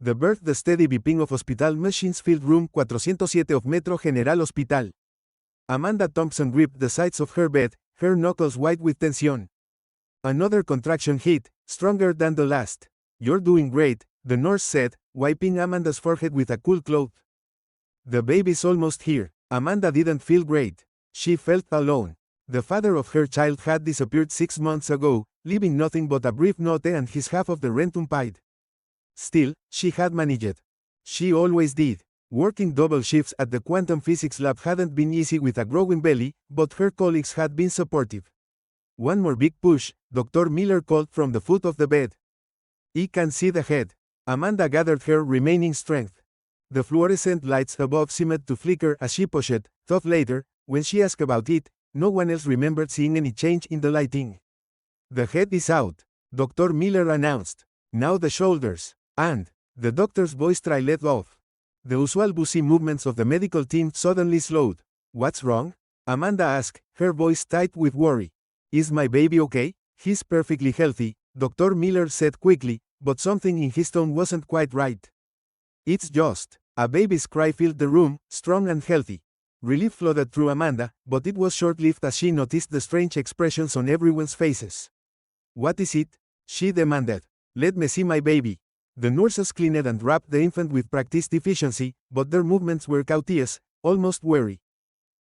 The birth the steady beeping of hospital machines filled room 407 of Metro General Hospital. Amanda Thompson gripped the sides of her bed, her knuckles white with tension. Another contraction hit, stronger than the last. "You're doing great," the nurse said, wiping Amanda's forehead with a cool cloth. "The baby's almost here." Amanda didn't feel great. She felt alone. The father of her child had disappeared 6 months ago, leaving nothing but a brief note and his half of the rent unpaid. Still, she had managed. She always did. Working double shifts at the quantum physics lab hadn't been easy with a growing belly, but her colleagues had been supportive. "One more big push," Dr. Miller called from the foot of the bed. "I can see the head." Amanda gathered her remaining strength. The fluorescent lights above seemed to flicker as she pushed, thought later, when she asked about it, no one else remembered seeing any change in the lighting. "The head is out," Dr. Miller announced. "Now the shoulders." And the doctor's voice trailed off. The usual busy movements of the medical team suddenly slowed. "What's wrong?" Amanda asked, her voice tight with worry. "Is my baby okay?" "He's perfectly healthy," Dr. Miller said quickly, but something in his tone wasn't quite right. "It's just." A baby's cry filled the room, strong and healthy. Relief flooded through Amanda, but it was short-lived as she noticed the strange expressions on everyone's faces. "What is it?" she demanded. "Let me see my baby." The nurses cleaned and wrapped the infant with practiced efficiency, but their movements were cautious, almost wary.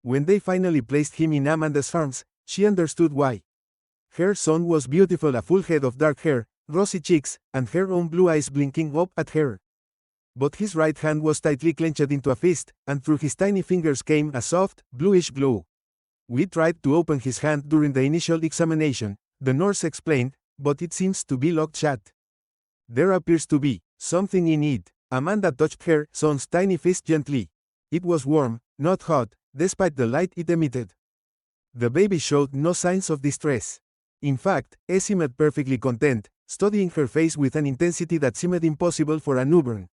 When they finally placed him in Amanda's arms, she understood why. Her son was beautiful, a full head of dark hair, rosy cheeks, and her own blue eyes blinking up at her. But his right hand was tightly clenched into a fist, and through his tiny fingers came a soft, bluish glow. "We tried to open his hand during the initial examination," the nurse explained, "but it seems to be locked shut. There appears to be something in it." Amanda touched her son's tiny fist gently. It was warm, not hot, despite the light it emitted. The baby showed no signs of distress. In fact, he seemed perfectly content, studying her face with an intensity that seemed impossible for a newborn.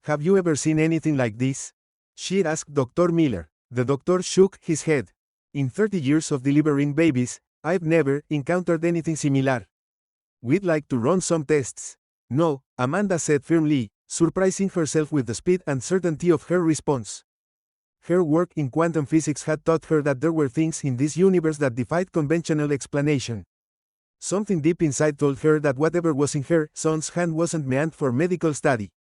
"Have you ever seen anything like this?" she asked Dr. Miller. The doctor shook his head. "In 30 years of delivering babies, I've never encountered anything similar. We'd like to run some tests." "No," Amanda said firmly, surprising herself with the speed and certainty of her response. Her work in quantum physics had taught her that there were things in this universe that defied conventional explanation. Something deep inside told her that whatever was in her son's hand wasn't meant for medical study.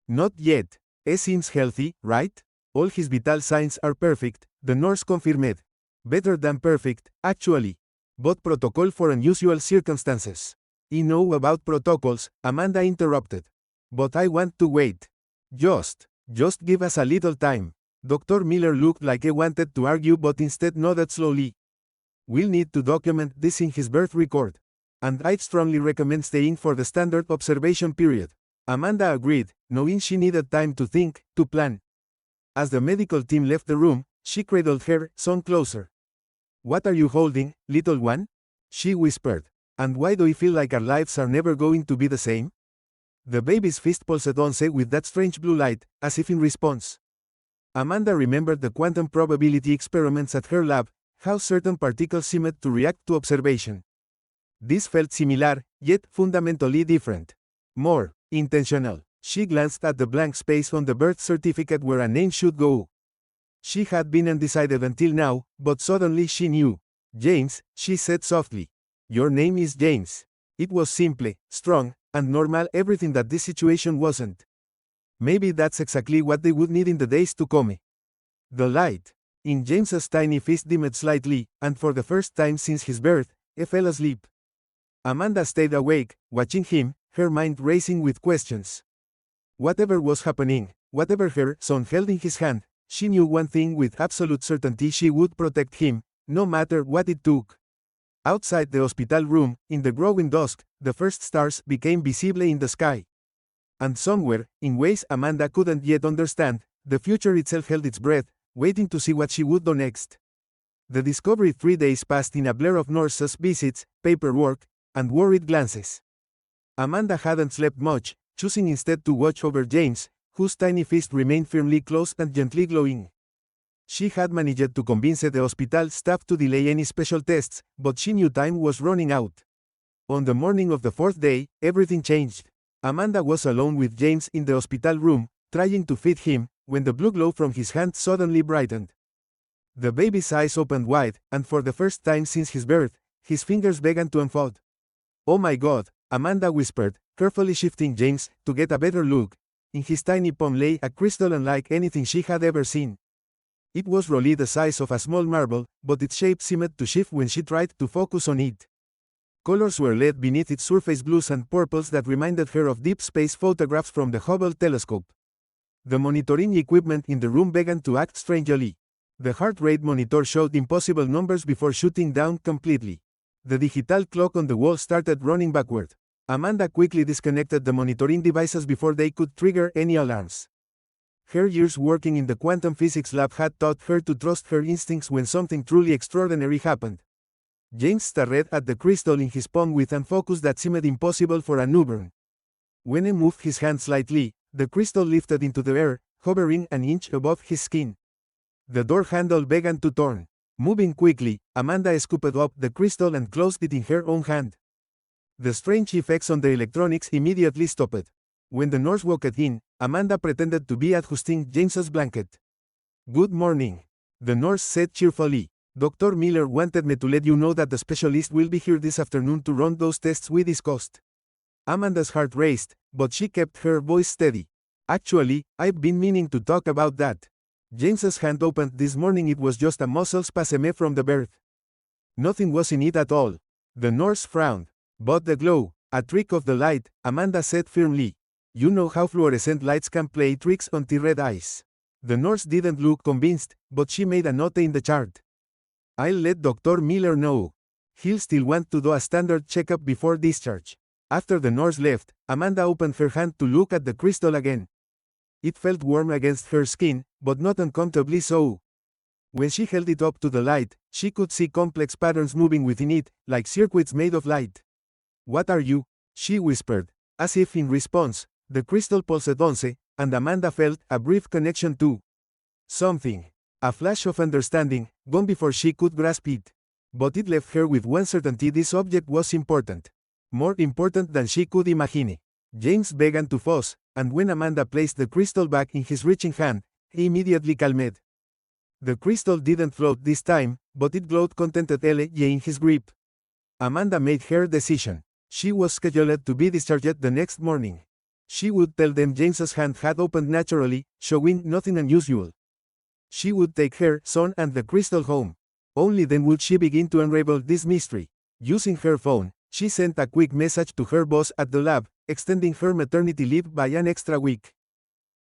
"Not yet. He seems healthy, right? All his vital signs are perfect," the nurse confirmed. "Better than perfect, actually. But protocol for unusual circumstances." "I know about protocols," Amanda interrupted. "But I want to wait. Just give us a little time." Dr. Miller looked like he wanted to argue but instead nodded slowly. "We'll need to document this in his birth record. And I'd strongly recommend staying for the standard observation period." Amanda agreed, knowing she needed time to think, to plan. As the medical team left the room, she cradled her son closer. "What are you holding, little one?" she whispered. "And why do I feel like our lives are never going to be the same?" The baby's fist pulsed once with that strange blue light, as if in response. Amanda remembered the quantum probability experiments at her lab, how certain particles seemed to react to observation. This felt similar, yet fundamentally different. More intentional. She glanced at the blank space on the birth certificate where a name should go. She had been undecided until now, but suddenly she knew. "James," she said softly. "Your name is James." It was simple, strong, and normal, everything that this situation wasn't. Maybe that's exactly what they would need in the days to come. The light in James's tiny fist dimmed slightly, and for the first time since his birth, he fell asleep. Amanda stayed awake, watching him, her mind racing with questions. Whatever was happening, whatever her son held in his hand, she knew one thing with absolute certainty: she would protect him, no matter what it took. Outside the hospital room, in the growing dusk, the first stars became visible in the sky. And somewhere, in ways Amanda couldn't yet understand, the future itself held its breath, waiting to see what she would do next. The discovery 3 days passed in a blur of nurses' visits, paperwork, and worried glances. Amanda hadn't slept much, choosing instead to watch over James, whose tiny fist remained firmly closed and gently glowing. She had managed to convince the hospital staff to delay any special tests, but she knew time was running out. On the morning of the 4th day, everything changed. Amanda was alone with James in the hospital room, trying to feed him, when the blue glow from his hand suddenly brightened. The baby's eyes opened wide, and for the first time since his birth, his fingers began to unfold. "Oh my God," Amanda whispered, carefully shifting James to get a better look. In his tiny palm lay a crystal unlike anything she had ever seen. It was roughly the size of a small marble, but its shape seemed to shift when she tried to focus on it. Colors were lit beneath its surface, blues and purples that reminded her of deep space photographs from the Hubble telescope. The monitoring equipment in the room began to act strangely. The heart rate monitor showed impossible numbers before shutting down completely. The digital clock on the wall started running backward. Amanda quickly disconnected the monitoring devices before they could trigger any alarms. Her years working in the quantum physics lab had taught her to trust her instincts when something truly extraordinary happened. James stared at the crystal in his palm with a focus that seemed impossible for a newborn. When he moved his hand slightly, the crystal lifted into the air, hovering an inch above his skin. The door handle began to turn. Moving quickly, Amanda scooped up the crystal and closed it in her own hand. The strange effects on the electronics immediately stopped. When the nurse walked in, Amanda pretended to be adjusting James's blanket. "Good morning," the nurse said cheerfully. "Dr. Miller wanted me to let you know that the specialist will be here this afternoon to run those tests we discussed." Amanda's heart raced, but she kept her voice steady. "Actually, I've been meaning to talk about that. James's hand opened this morning. It was just a muscle spasm from the birth. Nothing was in it at all." The nurse frowned. "But the glow, a trick of the light," Amanda said firmly. "You know how fluorescent lights can play tricks on T-red eyes." The nurse didn't look convinced, but she made a note in the chart. "I'll let Dr. Miller know. He'll still want to do a standard checkup before discharge." After the nurse left, Amanda opened her hand to look at the crystal again. It felt warm against her skin, but not uncomfortably so. When she held it up to the light, she could see complex patterns moving within it, like circuits made of light. "What are you?" she whispered. As if in response, the crystal pulsed once, and Amanda felt a brief connection to something. A flash of understanding, gone before she could grasp it. But it left her with one certainty: this object was important. More important than she could imagine. James began to fuss, and when Amanda placed the crystal back in his reaching hand, he immediately calmed. The crystal didn't float this time, but it glowed contentedly in his grip. Amanda made her decision. She was scheduled to be discharged the next morning. She would tell them James's hand had opened naturally, showing nothing unusual. She would take her son and the crystal home. Only then would she begin to unravel this mystery. Using her phone, she sent a quick message to her boss at the lab, extending her maternity leave by an extra week.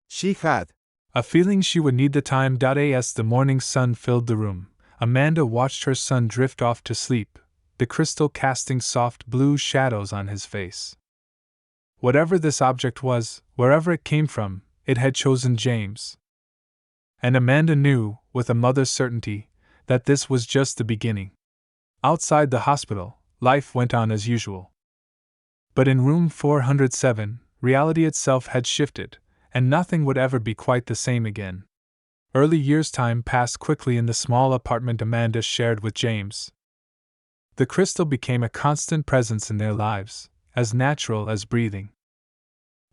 She had a feeling she would need the time. As the morning sun filled the room, Amanda watched her son drift off to sleep, the crystal casting soft blue shadows on his face. Whatever this object was, wherever it came from, it had chosen James. And Amanda knew, with a mother's certainty, that this was just the beginning. Outside the hospital, life went on as usual. But in room 407, reality itself had shifted, and nothing would ever be quite the same again. Early years' time passed quickly in the small apartment Amanda shared with James. The crystal became a constant presence in their lives, as natural as breathing.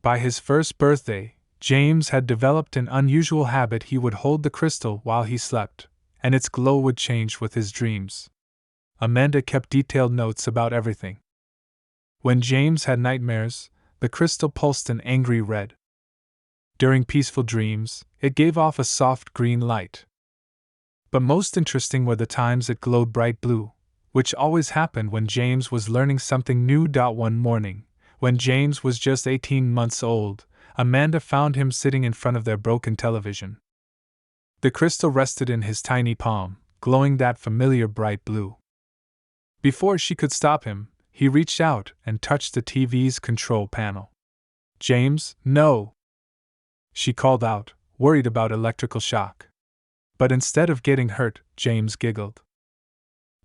By his first birthday, James had developed an unusual habit: he would hold the crystal while he slept, and its glow would change with his dreams. Amanda kept detailed notes about everything. When James had nightmares, the crystal pulsed an angry red. During peaceful dreams, it gave off a soft green light. But most interesting were the times it glowed bright blue, which always happened when James was learning something new. One morning, when James was just 18 months old, Amanda found him sitting in front of their broken television. The crystal rested in his tiny palm, glowing that familiar bright blue. Before she could stop him, he reached out and touched the TV's control panel. "James, no!" she called out, worried about electrical shock. But instead of getting hurt, James giggled.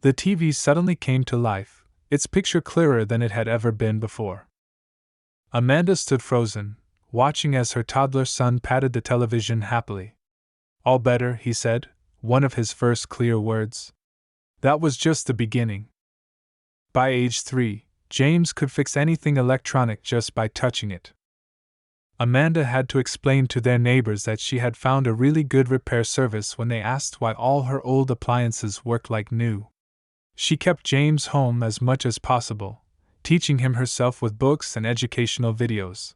The TV suddenly came to life, its picture clearer than it had ever been before. Amanda stood frozen, watching as her toddler son patted the television happily. "All better," he said, one of his first clear words. That was just the beginning. By age 3, James could fix anything electronic just by touching it. Amanda had to explain to their neighbors that she had found a really good repair service when they asked why all her old appliances worked like new. She kept James home as much as possible, teaching him herself with books and educational videos.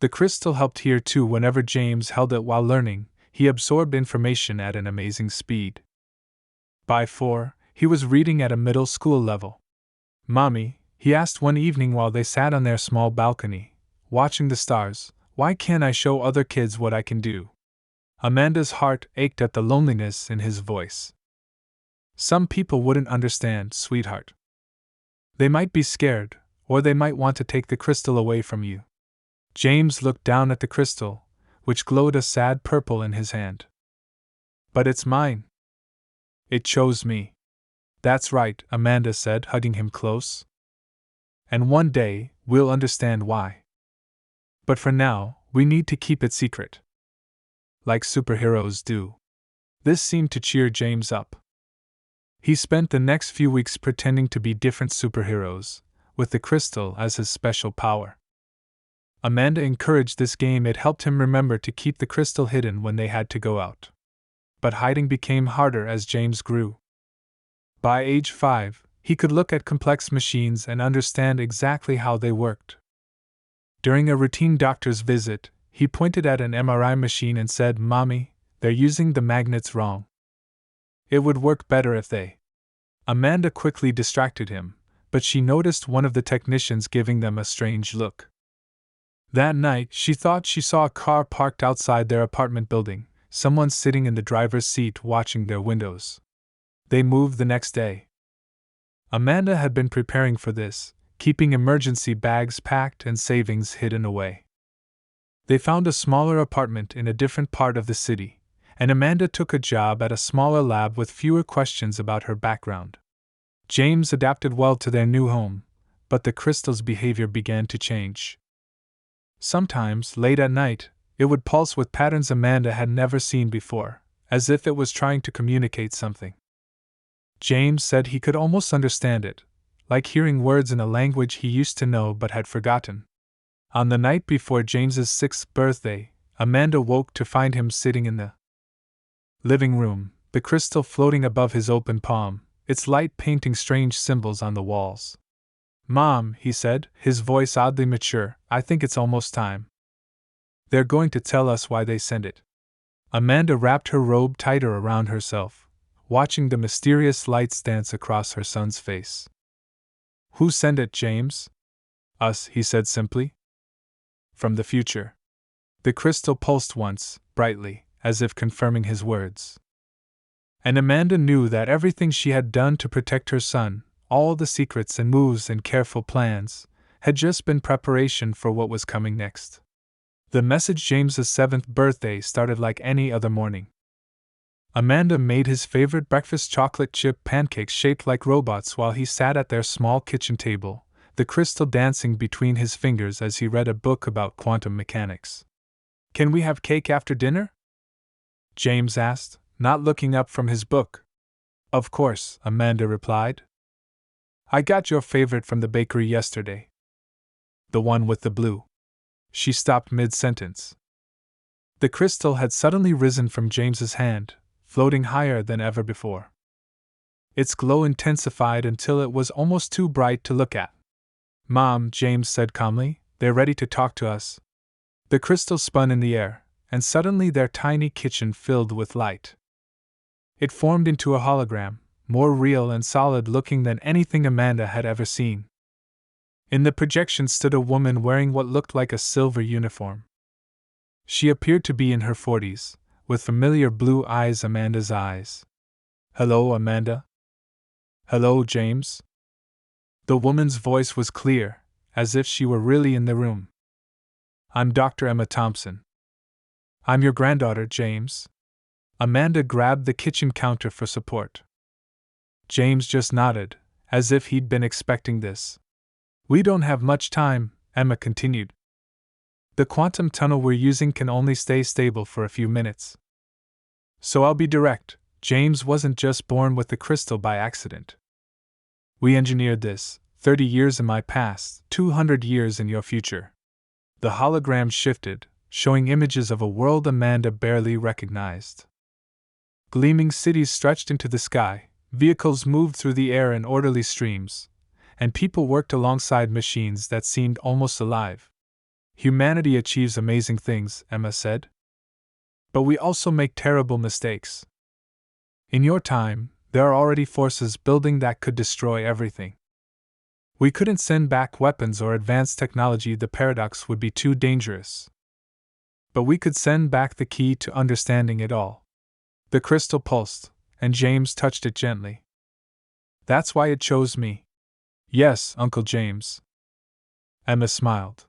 The crystal helped here too. Whenever James held it while learning, he absorbed information at an amazing speed. By 4, he was reading at a middle school level. "Mommy," he asked one evening while they sat on their small balcony, watching the stars, "why can't I show other kids what I can do?" Amanda's heart ached at the loneliness in his voice. "Some people wouldn't understand, sweetheart. They might be scared, or they might want to take the crystal away from you." James looked down at the crystal, which glowed a sad purple in his hand. "But it's mine. It chose me." "That's right," Amanda said, hugging him close. "And one day, we'll understand why. But for now, we need to keep it secret. Like superheroes do." This seemed to cheer James up. He spent the next few weeks pretending to be different superheroes, with the crystal as his special power. Amanda encouraged this game. It helped him remember to keep the crystal hidden when they had to go out. But hiding became harder as James grew. By age 5, he could look at complex machines and understand exactly how they worked. During a routine doctor's visit, he pointed at an MRI machine and said, "Mommy, they're using the magnets wrong. It would work better if they." Amanda quickly distracted him, but she noticed one of the technicians giving them a strange look. That night, she thought she saw a car parked outside their apartment building, someone sitting in the driver's seat watching their windows. They moved the next day. Amanda had been preparing for this, keeping emergency bags packed and savings hidden away. They found a smaller apartment in a different part of the city, and Amanda took a job at a smaller lab with fewer questions about her background. James adapted well to their new home, but the crystal's behavior began to change. Sometimes, late at night, it would pulse with patterns Amanda had never seen before, as if it was trying to communicate something. James said he could almost understand it, like hearing words in a language he used to know but had forgotten. On the night before James's 6th birthday, Amanda woke to find him sitting in the living room, the crystal floating above his open palm, its light painting strange symbols on the walls. "Mom," he said, his voice oddly mature, "I think it's almost time. They're going to tell us why they sent it." Amanda wrapped her robe tighter around herself, watching the mysterious lights dance across her son's face. "Who sent it, James?" "Us," he said simply. "From the future." The crystal pulsed once, brightly, as if confirming his words. And Amanda knew that everything she had done to protect her son, all the secrets and moves and careful plans, had just been preparation for what was coming next. The message: James's 7th birthday started like any other morning. Amanda made his favorite breakfast, chocolate chip pancakes shaped like robots, while he sat at their small kitchen table, the crystal dancing between his fingers as he read a book about quantum mechanics. "Can we have cake after dinner?" James asked, not looking up from his book. "Of course," Amanda replied. "I got your favorite from the bakery yesterday. The one with the blue." She stopped mid-sentence. The crystal had suddenly risen from James's hand, floating higher than ever before. Its glow intensified until it was almost too bright to look at. "Mom," James said calmly, "they're ready to talk to us." The crystal spun in the air, and suddenly their tiny kitchen filled with light. It formed into a hologram, more real and solid-looking than anything Amanda had ever seen. In the projection stood a woman wearing what looked like a silver uniform. She appeared to be in her 40s, with familiar blue eyes, Amanda's eyes. "Hello, Amanda." "Hello, James." The woman's voice was clear, as if she were really in the room. "I'm Dr. Emma Thompson." "I'm your granddaughter, James." Amanda grabbed the kitchen counter for support. James just nodded, as if he'd been expecting this. "We don't have much time," Emma continued. "The quantum tunnel we're using can only stay stable for a few minutes. So I'll be direct. James wasn't just born with the crystal by accident. We engineered this, 30 years in my past, 200 years in your future. The hologram shifted, showing images of a world Amanda barely recognized. Gleaming cities stretched into the sky, vehicles moved through the air in orderly streams, and people worked alongside machines that seemed almost alive. Humanity achieves amazing things, Emma said. But we also make terrible mistakes. In your time, there are already forces building that could destroy everything. We couldn't send back weapons or advanced technology, the paradox would be too dangerous. But we could send back the key to understanding it all. The crystal pulsed, and James touched it gently. That's why it chose me. Yes, Uncle James. Emma smiled.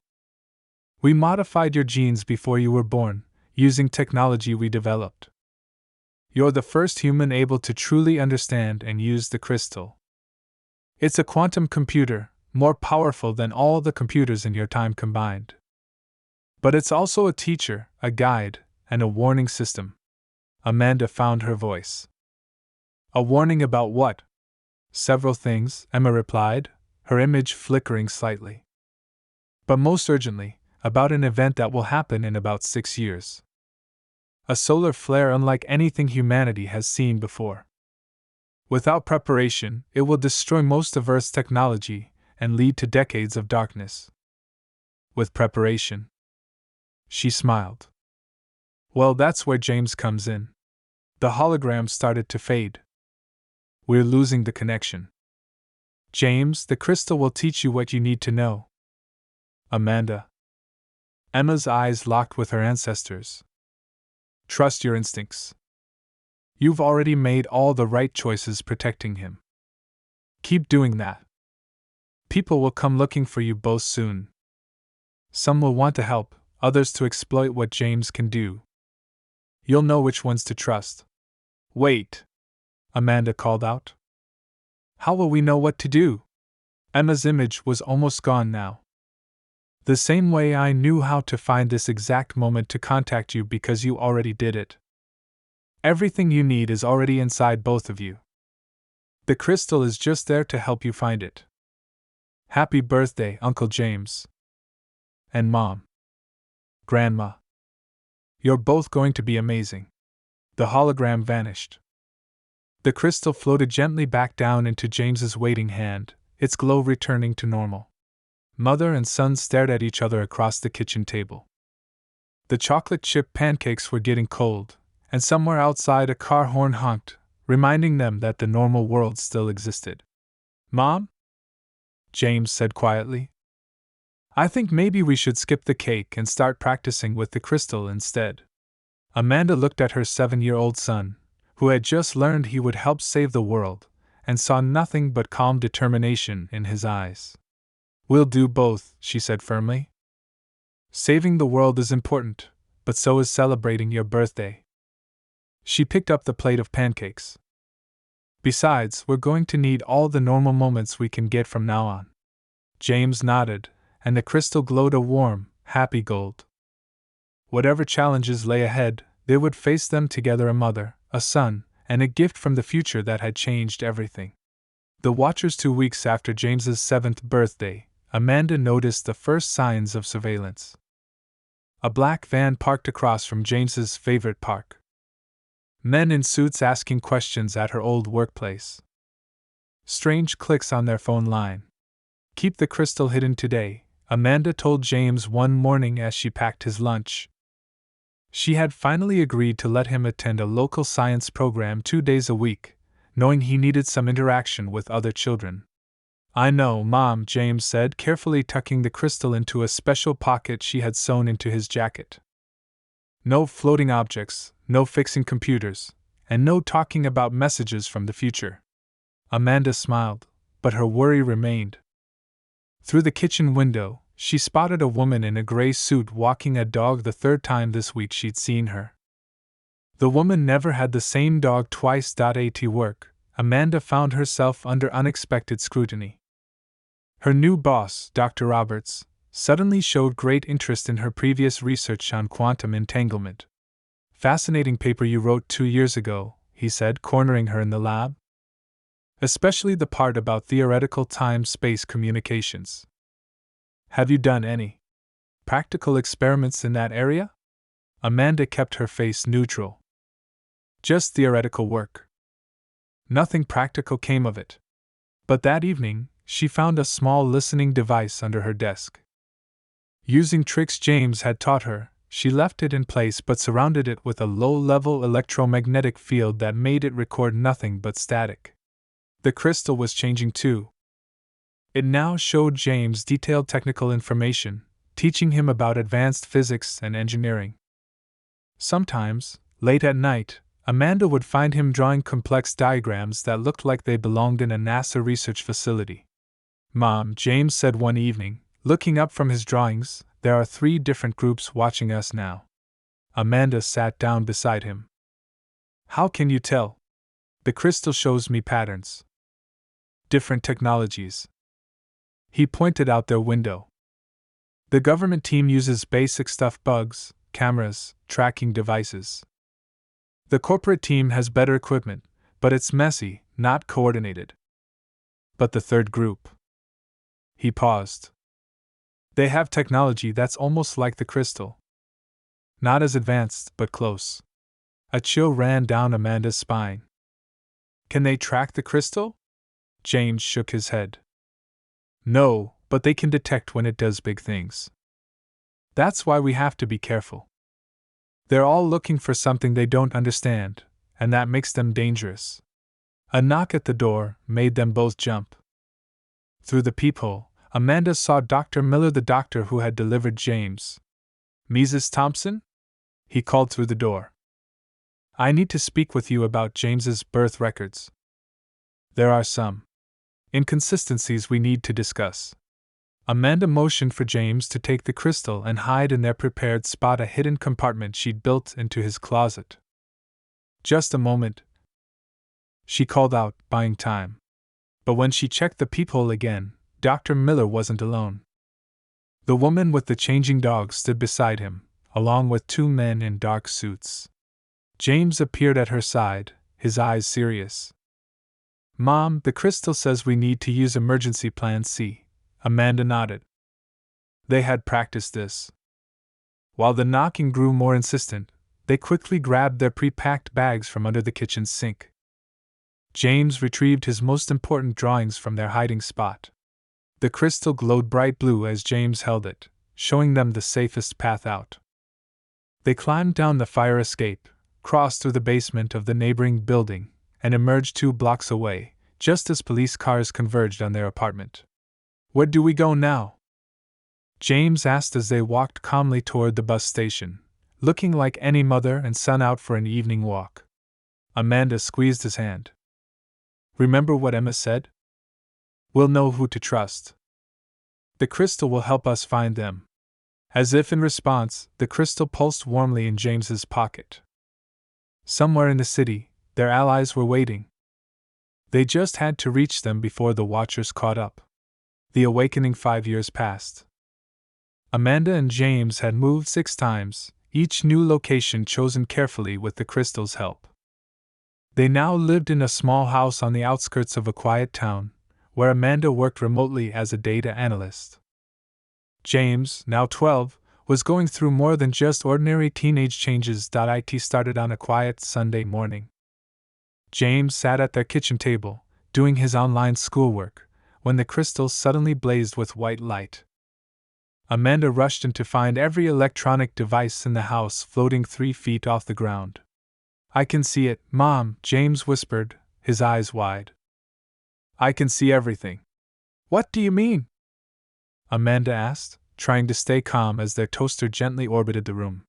We modified your genes before you were born, using technology we developed. You're the first human able to truly understand and use the crystal. It's a quantum computer, more powerful than all the computers in your time combined. But it's also a teacher, a guide, and a warning system. Amanda found her voice. A warning about what? Several things, Emma replied, her image flickering slightly. But most urgently, about an event that will happen in about 6 years. A solar flare unlike anything humanity has seen before. Without preparation, it will destroy most of Earth's technology and lead to decades of darkness. With preparation. She smiled. Well, that's where James comes in. The hologram started to fade. We're losing the connection. James, the crystal will teach you what you need to know. Amanda. Emma's eyes locked with her ancestors. Trust your instincts. You've already made all the right choices protecting him. Keep doing that. People will come looking for you both soon. Some will want to help, others to exploit what James can do. You'll know which ones to trust. Wait! Amanda called out. How will we know what to do? Emma's image was almost gone now. The same way I knew how to find this exact moment to contact you because you already did it. Everything you need is already inside both of you. The crystal is just there to help you find it. Happy birthday, Uncle James. And Mom. Grandma. You're both going to be amazing. The hologram vanished. The crystal floated gently back down into James's waiting hand, its glow returning to normal. Mother and son stared at each other across the kitchen table. The chocolate chip pancakes were getting cold, and somewhere outside a car horn honked, reminding them that the normal world still existed. Mom? James said quietly. I think maybe we should skip the cake and start practicing with the crystal instead. Amanda looked at her 7-year-old son, who had just learned he would help save the world, and saw nothing but calm determination in his eyes. We'll do both, she said firmly. Saving the world is important, but so is celebrating your birthday. She picked up the plate of pancakes. Besides, we're going to need all the normal moments we can get from now on. James nodded, and the crystal glowed a warm, happy gold. Whatever challenges lay ahead, they would face them together, a mother, a son, and a gift from the future that had changed everything. The Watchers. 2 weeks after James's 7th birthday, Amanda noticed the first signs of surveillance. A black van parked across from James's favorite park. Men in suits asking questions at her old workplace. Strange clicks on their phone line. Keep the crystal hidden today, Amanda told James one morning as she packed his lunch. She had finally agreed to let him attend a local science program 2 days a week, knowing he needed some interaction with other children. I know, Mom, James said, carefully tucking the crystal into a special pocket she had sewn into his jacket. No floating objects, no fixing computers, and no talking about messages from the future. Amanda smiled, but her worry remained. Through the kitchen window, she spotted a woman in a gray suit walking a dog the 3rd time this week she'd seen her. The woman never had the same dog twice. At work, Amanda found herself under unexpected scrutiny. Her new boss, Dr. Roberts, suddenly showed great interest in her previous research on quantum entanglement. Fascinating paper you wrote 2 years ago, he said, cornering her in the lab. Especially the part about theoretical time-space communications. Have you done any Practical experiments in that area? Amanda kept her face neutral. Just theoretical work. Nothing practical came of it. But that evening, she found a small listening device under her desk. Using tricks James had taught her, she left it in place but surrounded it with a low-level electromagnetic field that made it record nothing but static. The crystal was changing too. It now showed James detailed technical information, teaching him about advanced physics and engineering. Sometimes, late at night, Amanda would find him drawing complex diagrams that looked like they belonged in a NASA research facility. "Mom," James said one evening, looking up from his drawings, "there are 3 different groups watching us now." Amanda sat down beside him. "How can you tell?" "The crystal shows me patterns. Different technologies." He pointed out their window. "The government team uses basic stuff: bugs, cameras, tracking devices. The corporate team has better equipment, but it's messy, not coordinated. But the third group." He paused. "They have technology that's almost like the crystal. Not as advanced, but close." A chill ran down Amanda's spine. "Can they track the crystal?" James shook his head. "No, but they can detect when it does big things. That's why we have to be careful. They're all looking for something they don't understand, and that makes them dangerous." A knock at the door made them both jump. Through the peephole, Amanda saw Dr. Miller, the doctor who had delivered James. "Mrs. Thompson?" he called through the door. "I need to speak with you about James's birth records. There are some inconsistencies we need to discuss." Amanda motioned for James to take the crystal and hide in their prepared spot, a hidden compartment she'd built into his closet. "Just a moment," she called out, buying time. But when she checked the peephole again, Dr. Miller wasn't alone. The woman with the changing dog stood beside him, along with 2 men in dark suits. James appeared at her side, his eyes serious. "Mom, the crystal says we need to use emergency plan C." Amanda nodded. They had practiced this. While the knocking grew more insistent, they quickly grabbed their pre-packed bags from under the kitchen sink. James retrieved his most important drawings from their hiding spot. The crystal glowed bright blue as James held it, showing them the safest path out. They climbed down the fire escape, crossed through the basement of the neighboring building, and emerged 2 blocks away, just as police cars converged on their apartment. "Where do we go now?" James asked as they walked calmly toward the bus station, looking like any mother and son out for an evening walk. Amanda squeezed his hand. "Remember what Emma said? We'll know who to trust. The crystal will help us find them." As if in response, the crystal pulsed warmly in James's pocket. Somewhere in the city, their allies were waiting. They just had to reach them before the Watchers caught up. The awakening 5 years passed. Amanda and James had moved 6 times, each new location chosen carefully with the crystal's help. They now lived in a small house on the outskirts of a quiet town, where Amanda worked remotely as a data analyst. James, now 12, was going through more than just ordinary teenage changes. It started on a quiet Sunday morning. James sat at their kitchen table, doing his online schoolwork, when the crystal suddenly blazed with white light. Amanda rushed in to find every electronic device in the house floating 3 feet off the ground. "I can see it, Mom," James whispered, his eyes wide. "I can see everything." "What do you mean?" Amanda asked, trying to stay calm as their toaster gently orbited the room.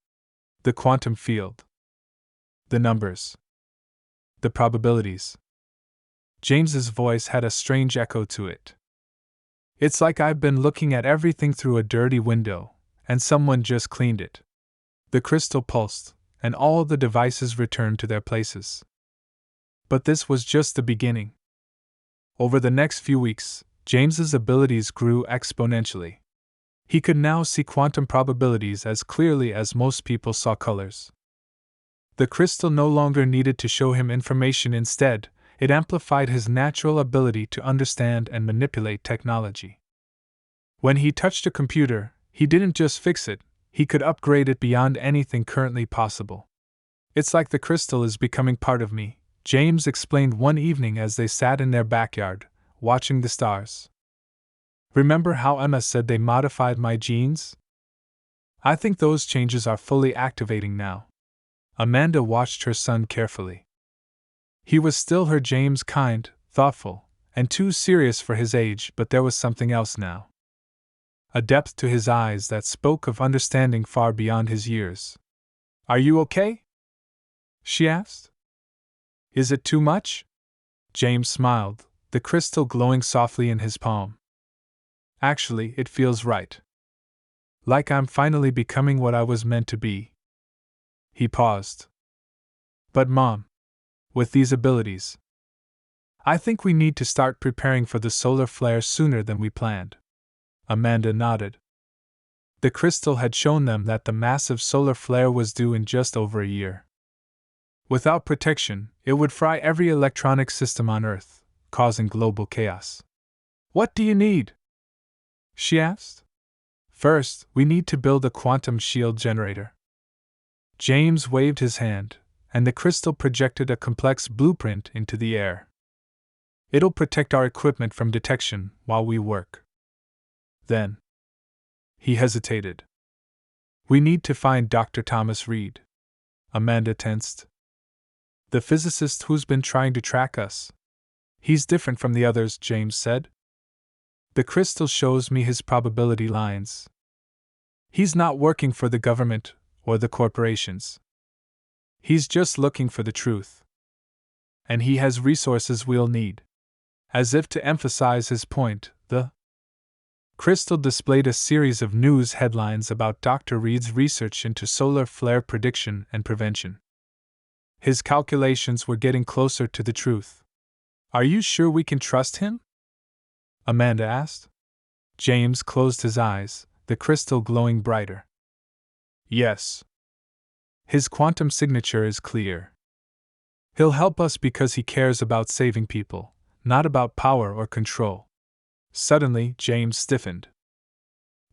"The quantum field. The numbers. The probabilities." James's voice had a strange echo to it. "It's like I've been looking at everything through a dirty window, and someone just cleaned it." The crystal pulsed, and all the devices returned to their places. But this was just the beginning. Over the next few weeks, James's abilities grew exponentially. He could now see quantum probabilities as clearly as most people saw colors. The crystal no longer needed to show him information. Instead, it amplified his natural ability to understand and manipulate technology. When he touched a computer, He didn't just fix it, he could upgrade it beyond anything currently possible. It's like the crystal is becoming part of me, James explained one evening as they sat in their backyard, watching the stars. Remember how Emma said they modified my genes? I think those changes are fully activating now. Amanda watched her son carefully. He was still her James, kind, thoughtful, and too serious for his age, but there was something else now. A depth to his eyes that spoke of understanding far beyond his years. Are you okay? She asked. Is it too much? James smiled, the crystal glowing softly in his palm. Actually, it feels right. Like I'm finally becoming what I was meant to be. He paused. But Mom, with these abilities, I think we need to start preparing for the solar flare sooner than we planned. Amanda nodded. The crystal had shown them that the massive solar flare was due in just over a year. Without protection, it would fry every electronic system on Earth, causing global chaos. What do you need? She asked. First, we need to build a quantum shield generator. James waved his hand, and the crystal projected a complex blueprint into the air. It'll protect our equipment from detection while we work. Then, he hesitated. We need to find Dr. Thomas Reed. Amanda tensed. The physicist who's been trying to track us. He's different from the others, James said. The crystal shows me his probability lines. He's not working for the government or the corporations. He's just looking for the truth. And he has resources we'll need. As if to emphasize his point, the crystal displayed a series of news headlines about Dr. Reed's research into solar flare prediction and prevention. His calculations were getting closer to the truth. Are you sure we can trust him? Amanda asked. James closed his eyes, the crystal glowing brighter. Yes. His quantum signature is clear. He'll help us because he cares about saving people, not about power or control. Suddenly, James stiffened.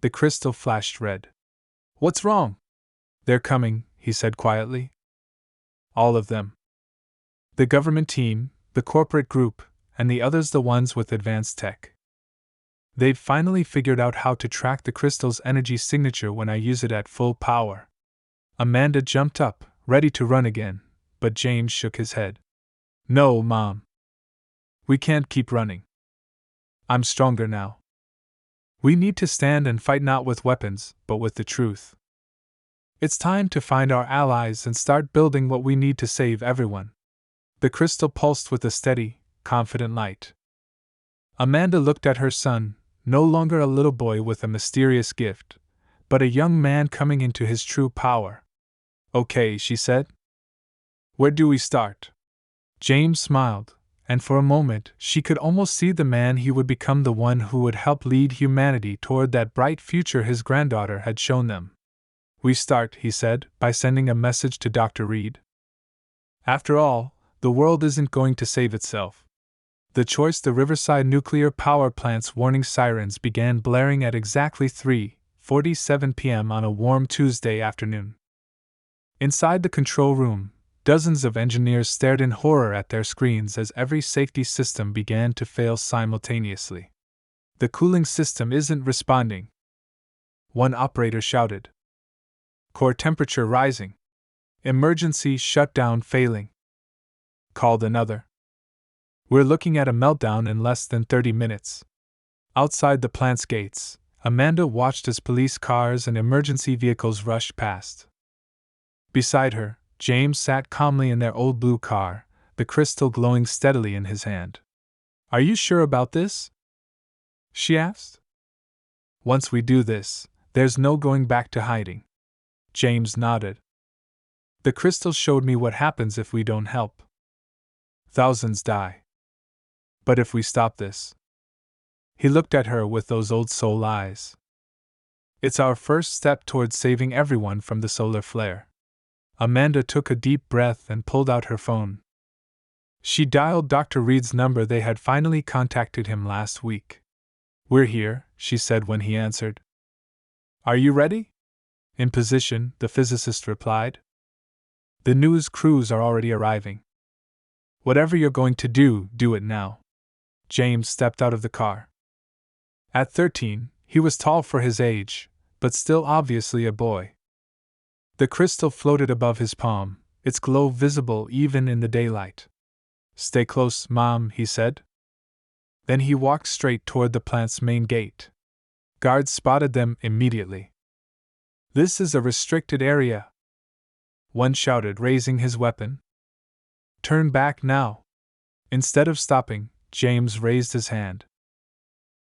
The crystal flashed red. What's wrong? They're coming, he said quietly. All of them. The government team, the corporate group, and the others, the ones with advanced tech. They've finally figured out how to track the crystal's energy signature when I use it at full power. Amanda jumped up, ready to run again, but James shook his head. No, Mom. We can't keep running. I'm stronger now. We need to stand and fight not with weapons, but with the truth. It's time to find our allies and start building what we need to save everyone. The crystal pulsed with a steady, confident light. Amanda looked at her son, no longer a little boy with a mysterious gift, but a young man coming into his true power. Okay, she said. Where do we start? James smiled, and for a moment she could almost see the man he would become, the one who would help lead humanity toward that bright future his granddaughter had shown them. We start, he said, by sending a message to Dr. Reed. After all, the world isn't going to save itself. The Riverside nuclear power plant's warning sirens began blaring at exactly 3:47 p.m. on a warm Tuesday afternoon. Inside the control room, dozens of engineers stared in horror at their screens as every safety system began to fail simultaneously. The cooling system isn't responding, one operator shouted. Core temperature rising. Emergency shutdown failing, called another. We're looking at a meltdown in less than 30 minutes. Outside the plant's gates, Amanda watched as police cars and emergency vehicles rushed past. Beside her, James sat calmly in their old blue car, the crystal glowing steadily in his hand. Are you sure about this? She asked. Once we do this, there's no going back to hiding. James nodded. The crystal showed me what happens if we don't help. Thousands die. But if we stop this. He looked at her with those old soul eyes. It's our first step towards saving everyone from the solar flare. Amanda took a deep breath and pulled out her phone. She dialed Dr. Reed's number. They had finally contacted him last week. We're here, she said when he answered. Are you ready? In position, the physicist replied. The news crews are already arriving. Whatever you're going to do, do it now. James stepped out of the car. At 13, he was tall for his age, but still obviously a boy. The crystal floated above his palm, its glow visible even in the daylight. Stay close, Mom, he said. Then he walked straight toward the plant's main gate. Guards spotted them immediately. This is a restricted area, one shouted, raising his weapon. Turn back now. Instead of stopping, James raised his hand.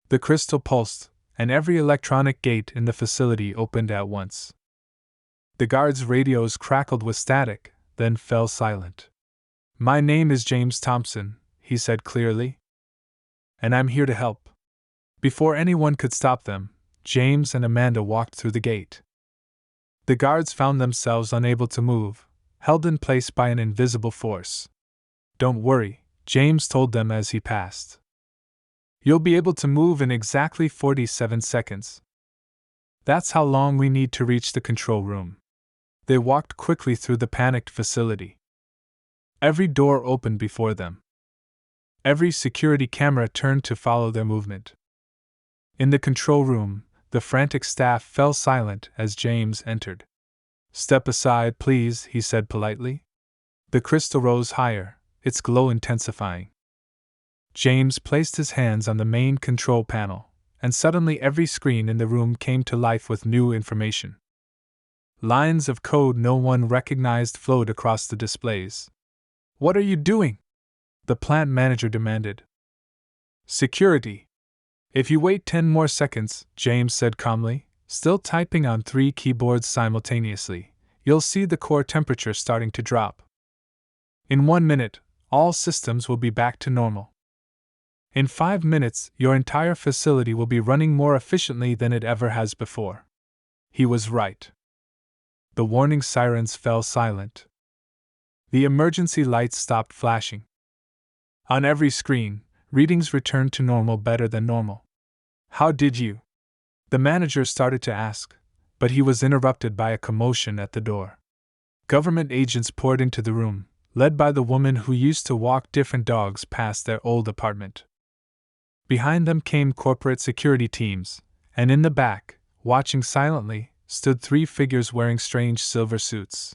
The crystal pulsed, and every electronic gate in the facility opened at once. The guards' radios crackled with static, then fell silent. My name is James Thompson, he said clearly. And I'm here to help. Before anyone could stop them, James and Amanda walked through the gate. The guards found themselves unable to move, held in place by an invisible force. Don't worry, James told them as he passed. You'll be able to move in exactly 47 seconds. That's how long we need to reach the control room. They walked quickly through the panicked facility. Every door opened before them. Every security camera turned to follow their movement. In the control room, the frantic staff fell silent as James entered. Step aside, please, he said politely. The crystal rose higher, its glow intensifying. James placed his hands on the main control panel, and suddenly every screen in the room came to life with new information. Lines of code no one recognized flowed across the displays. What are you doing? The plant manager demanded. Security. If you wait 10 more seconds, James said calmly, still typing on 3 keyboards simultaneously, you'll see the core temperature starting to drop. In 1 minute, all systems will be back to normal. In 5 minutes, your entire facility will be running more efficiently than it ever has before. He was right. The warning sirens fell silent. The emergency lights stopped flashing. On every screen, readings returned to normal better than normal. How did you? The manager started to ask, but he was interrupted by a commotion at the door. Government agents poured into the room, led by the woman who used to walk different dogs past their old apartment. Behind them came corporate security teams, and in the back, watching silently, stood 3 figures wearing strange silver suits.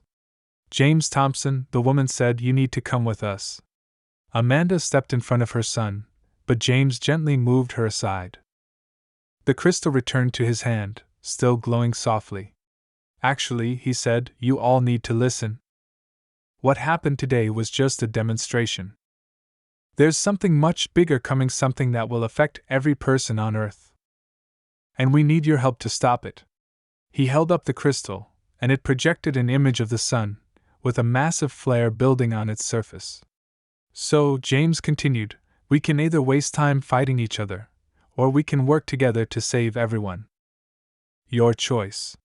James Thompson, the woman said, you need to come with us. Amanda stepped in front of her son, but James gently moved her aside. The crystal returned to his hand, still glowing softly. Actually, he said, you all need to listen. What happened today was just a demonstration. There's something much bigger coming, something that will affect every person on Earth. And we need your help to stop it. He held up the crystal, and it projected an image of the sun, with a massive flare building on its surface. So, James continued, we can either waste time fighting each other, or we can work together to save everyone. Your choice.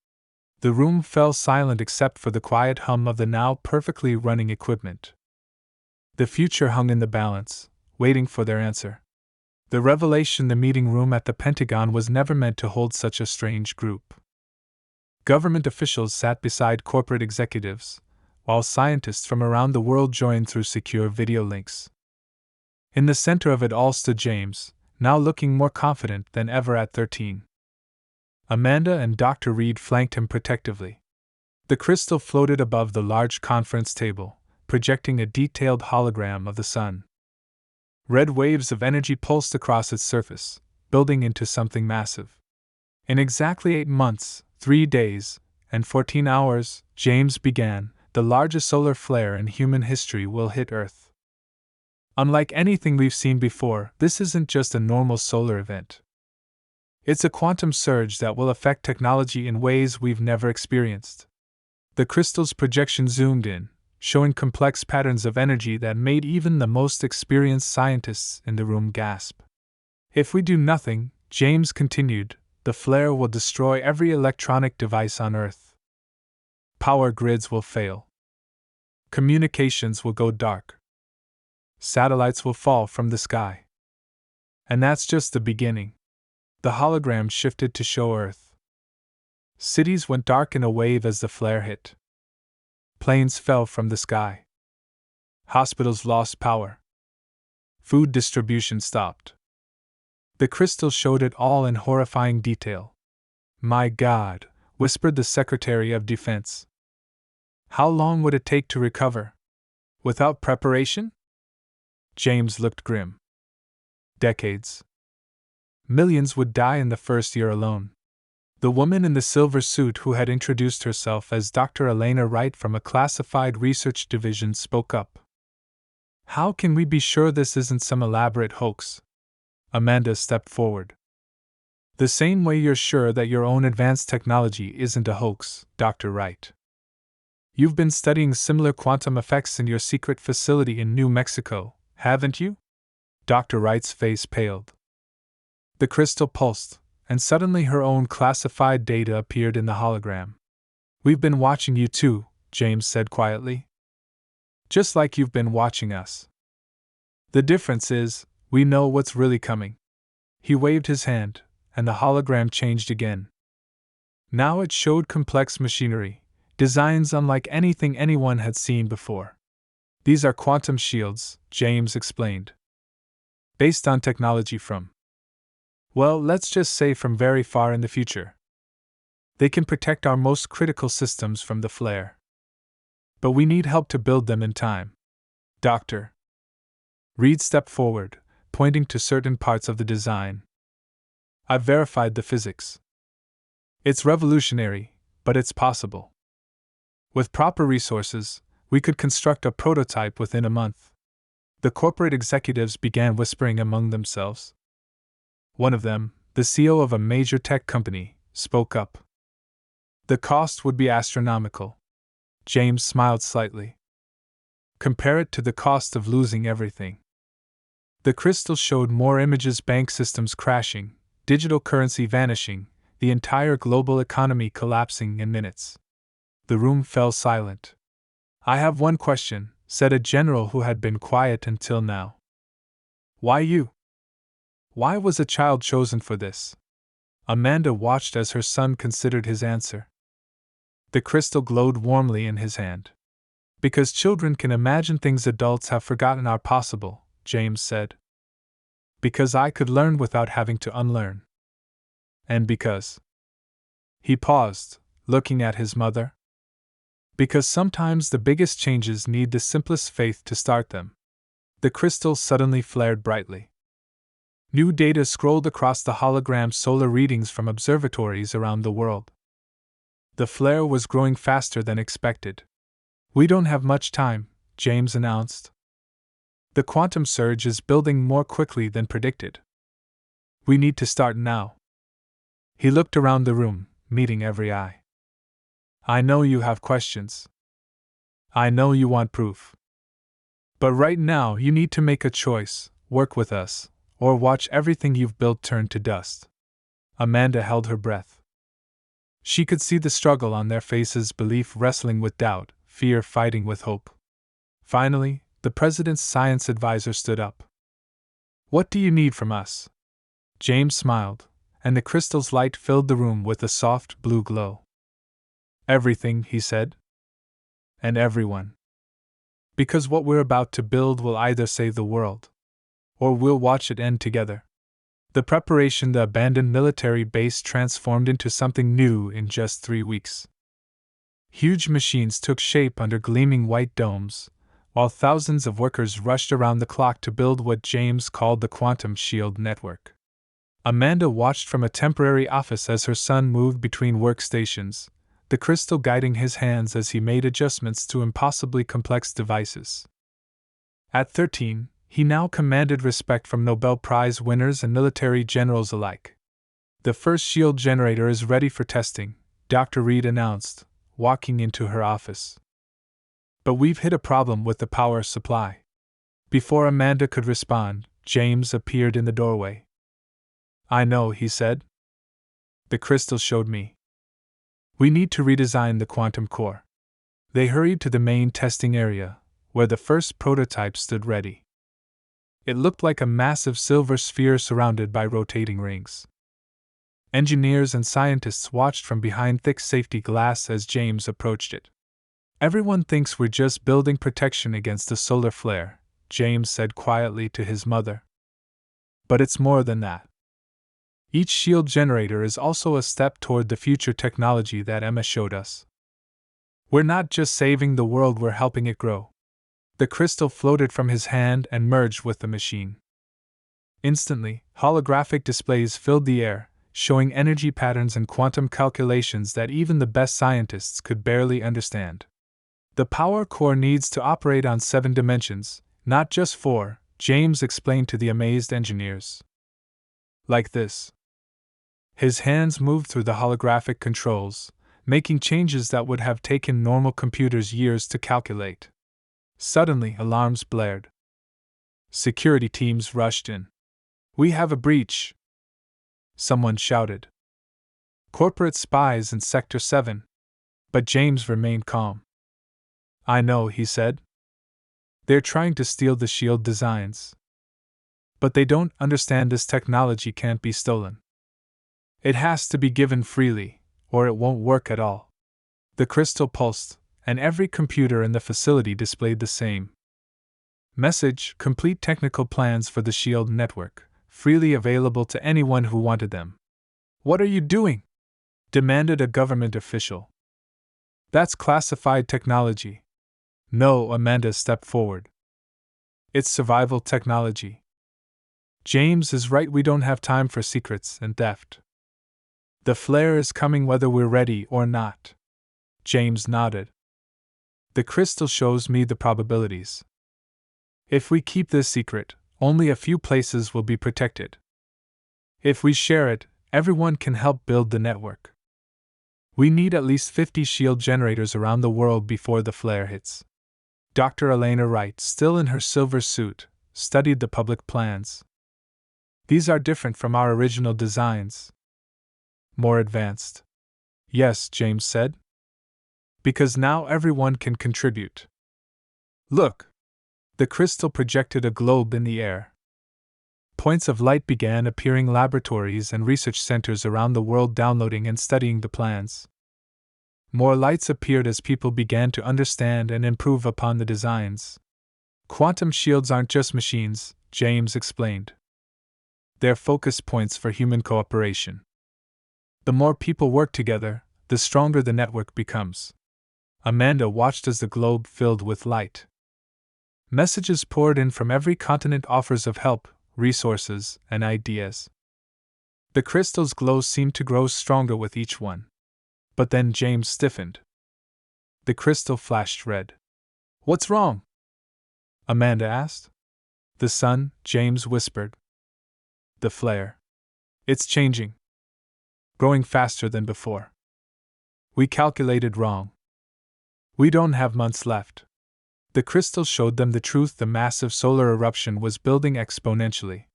The room fell silent except for the quiet hum of the now perfectly running equipment. The future hung in the balance, waiting for their answer. The revelation: the meeting room at the Pentagon was never meant to hold such a strange group. Government officials sat beside corporate executives, while scientists from around the world joined through secure video links. In the center of it all stood James, now looking more confident than ever at 13. Amanda and Dr. Reed flanked him protectively. The crystal floated above the large conference table, projecting a detailed hologram of the sun. Red waves of energy pulsed across its surface, building into something massive. In exactly 8 months, 3 days, and 14 hours, James began, the largest solar flare in human history will hit Earth. Unlike anything we've seen before, this isn't just a normal solar event. It's a quantum surge that will affect technology in ways we've never experienced. The crystal's projection zoomed in, showing complex patterns of energy that made even the most experienced scientists in the room gasp. If we do nothing, James continued, the flare will destroy every electronic device on Earth. Power grids will fail. Communications will go dark. Satellites will fall from the sky. And that's just the beginning. The hologram shifted to show Earth. Cities went dark in a wave as the flare hit. Planes fell from the sky. Hospitals lost power. Food distribution stopped. The crystal showed it all in horrifying detail. "My God," whispered the Secretary of Defense. "How long would it take to recover? Without preparation?" James looked grim. "Decades. Millions would die in the first year alone." The woman in the silver suit who had introduced herself as Dr. Elena Wright from a classified research division spoke up. "How can we be sure this isn't some elaborate hoax?" Amanda stepped forward. "The same way you're sure that your own advanced technology isn't a hoax, Dr. Wright. You've been studying similar quantum effects in your secret facility in New Mexico, haven't you?" Dr. Wright's face paled. The crystal pulsed, and suddenly her own classified data appeared in the hologram. "We've been watching you too," James said quietly. "Just like you've been watching us. The difference is, we know what's really coming." He waved his hand, and the hologram changed again. Now it showed complex machinery, designs unlike anything anyone had seen before. "These are quantum shields," James explained. "Based on technology from, well, let's just say from very far in the future. They can protect our most critical systems from the flare. But we need help to build them in time. Dr. Reed stepped forward, pointing to certain parts of the design. "I've verified the physics. It's revolutionary, but it's possible. With proper resources, we could construct a prototype within a month." The corporate executives began whispering among themselves. One of them, the CEO of a major tech company, spoke up. "The cost would be astronomical." James smiled slightly. "Compare it to the cost of losing everything." The crystal showed more images: bank systems crashing, digital currency vanishing, the entire global economy collapsing in minutes. The room fell silent. "I have one question," said a general who had been quiet until now. "Why you? Why was a child chosen for this?" Amanda watched as her son considered his answer. The crystal glowed warmly in his hand. "Because children can imagine things adults have forgotten are possible," James said. "Because I could learn without having to unlearn. And because—" He paused, looking at his mother. "Because sometimes the biggest changes need the simplest faith to start them." The crystal suddenly flared brightly. New data scrolled across the hologram: solar readings from observatories around the world. The flare was growing faster than expected. "We don't have much time," James announced. "The quantum surge is building more quickly than predicted. We need to start now." He looked around the room, meeting every eye. "I know you have questions. I know you want proof. But right now you need to make a choice: work with us, or watch everything you've built turn to dust." Amanda held her breath. She could see the struggle on their faces: belief wrestling with doubt, fear fighting with hope. Finally, the president's science advisor stood up. "What do you need from us?" James smiled, and the crystal's light filled the room with a soft blue glow. "Everything," he said. "And everyone. Because what we're about to build will either save the world, or we'll watch it end together." The preparation: the abandoned military base transformed into something new in just 3 weeks. Huge machines took shape under gleaming white domes, while thousands of workers rushed around the clock to build what James called the quantum shield network. Amanda watched from a temporary office as her son moved between workstations, the crystal guiding his hands as he made adjustments to impossibly complex devices. At 13, he now commanded respect from Nobel Prize winners and military generals alike. "The first shield generator is ready for testing," Dr. Reed announced, walking into her office. "But we've hit a problem with the power supply." Before Amanda could respond, James appeared in the doorway. "I know," he said. "The crystal showed me. We need to redesign the quantum core." They hurried to the main testing area, where the first prototype stood ready. It looked like a massive silver sphere surrounded by rotating rings. Engineers and scientists watched from behind thick safety glass as James approached it. "Everyone thinks we're just building protection against a solar flare," James said quietly to his mother. "But it's more than that. Each shield generator is also a step toward the future technology that Emma showed us. We're not just saving the world, we're helping it grow." The crystal floated from his hand and merged with the machine. Instantly, holographic displays filled the air, showing energy patterns and quantum calculations that even the best scientists could barely understand. "The power core needs to operate on 7 dimensions, not just 4, James explained to the amazed engineers. "Like this." His hands moved through the holographic controls, making changes that would have taken normal computers years to calculate. Suddenly, alarms blared. Security teams rushed in. "We have a breach!" someone shouted. "Corporate spies in Sector 7. But James remained calm. "I know," he said. "They're trying to steal the shield designs. But they don't understand this technology can't be stolen. It has to be given freely, or it won't work at all." The crystal pulsed, and every computer in the facility displayed the same message: complete technical plans for the shield network, freely available to anyone who wanted them. "What are you doing?" demanded a government official. "That's classified technology." "No," Amanda stepped forward. "It's survival technology." James is right, we don't have time for secrets and theft. "The flare is coming whether we're ready or not." James nodded. "The crystal shows me the probabilities. If we keep this secret, only a few places will be protected. If we share it, everyone can help build the network. We need at least 50 shield generators around the world before the flare hits." Dr. Elena Wright, still in her silver suit, studied the public plans. "These are different from our original designs. More advanced." "Yes," James said. "Because now everyone can contribute. Look!" The crystal projected a globe in the air. Points of light began appearing, laboratories and research centers around the world downloading and studying the plans. More lights appeared as people began to understand and improve upon the designs. "Quantum shields aren't just machines," James explained. "They're focus points for human cooperation. The more people work together, the stronger the network becomes." Amanda watched as the globe filled with light. Messages poured in from every continent, offers of help, resources, and ideas. The crystal's glow seemed to grow stronger with each one. But then James stiffened. The crystal flashed red. "What's wrong?" Amanda asked. "The sun," James whispered. "The flare. It's changing. Growing faster than before. We calculated wrong. We don't have months left." The crystal showed them the truth: the massive solar eruption was building exponentially.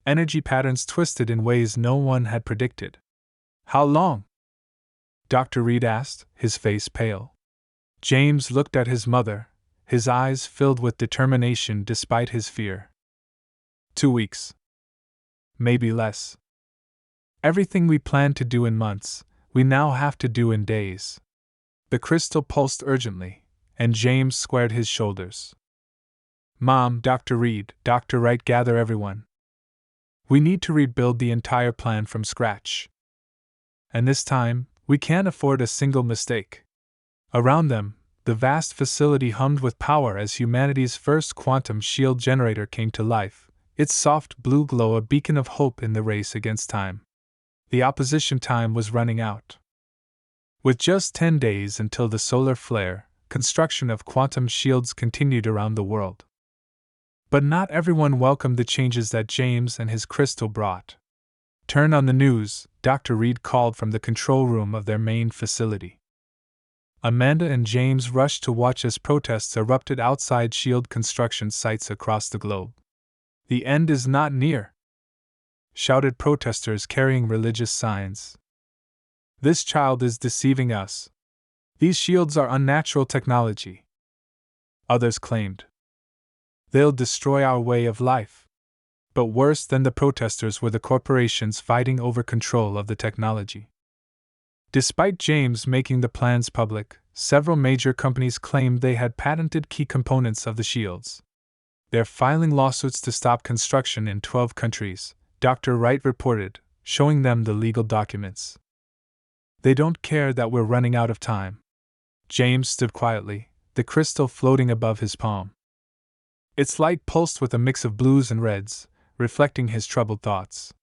Energy patterns twisted in ways no one had predicted. "How long?" Dr. Reed asked, his face pale. James looked at his mother, his eyes filled with determination despite his fear. 2 weeks. Maybe less. Everything we planned to do in months, we now have to do in days." The crystal pulsed urgently, and James squared his shoulders. "Mom, Dr. Reed, Dr. Wright, gather everyone. We need to rebuild the entire plan from scratch. And this time, we can't afford a single mistake." Around them, the vast facility hummed with power as humanity's first quantum shield generator came to life, its soft blue glow a beacon of hope in the race against time. The opposition time was running out. With just 10 days until the solar flare, construction of quantum shields continued around the world. But not everyone welcomed the changes that James and his crystal brought. "Turn on the news," Dr. Reed called from the control room of their main facility. Amanda and James rushed to watch as protests erupted outside shield construction sites across the globe. "The end is not near," shouted protesters carrying religious signs. "This child is deceiving us. These shields are unnatural technology." Others claimed, "They'll destroy our way of life." But worse than the protesters were the corporations fighting over control of the technology. Despite James making the plans public, several major companies claimed they had patented key components of the shields. They're filing lawsuits to stop construction in 12 countries, Dr. Wright reported, showing them the legal documents. They don't care that we're running out of time. James stood quietly, the crystal floating above his palm. Its light pulsed with a mix of blues and reds, reflecting his troubled thoughts.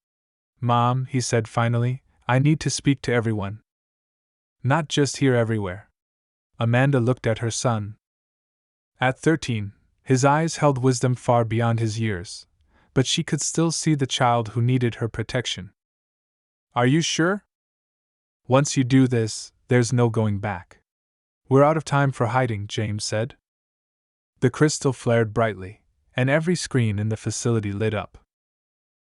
"Mom," he said finally, "I need to speak to everyone. Not just here, everywhere." Amanda looked at her son. At 13, his eyes held wisdom far beyond his years, but she could still see the child who needed her protection. "Are you sure? Once you do this, there's no going back." "We're out of time for hiding," James said. The crystal flared brightly, and every screen in the facility lit up.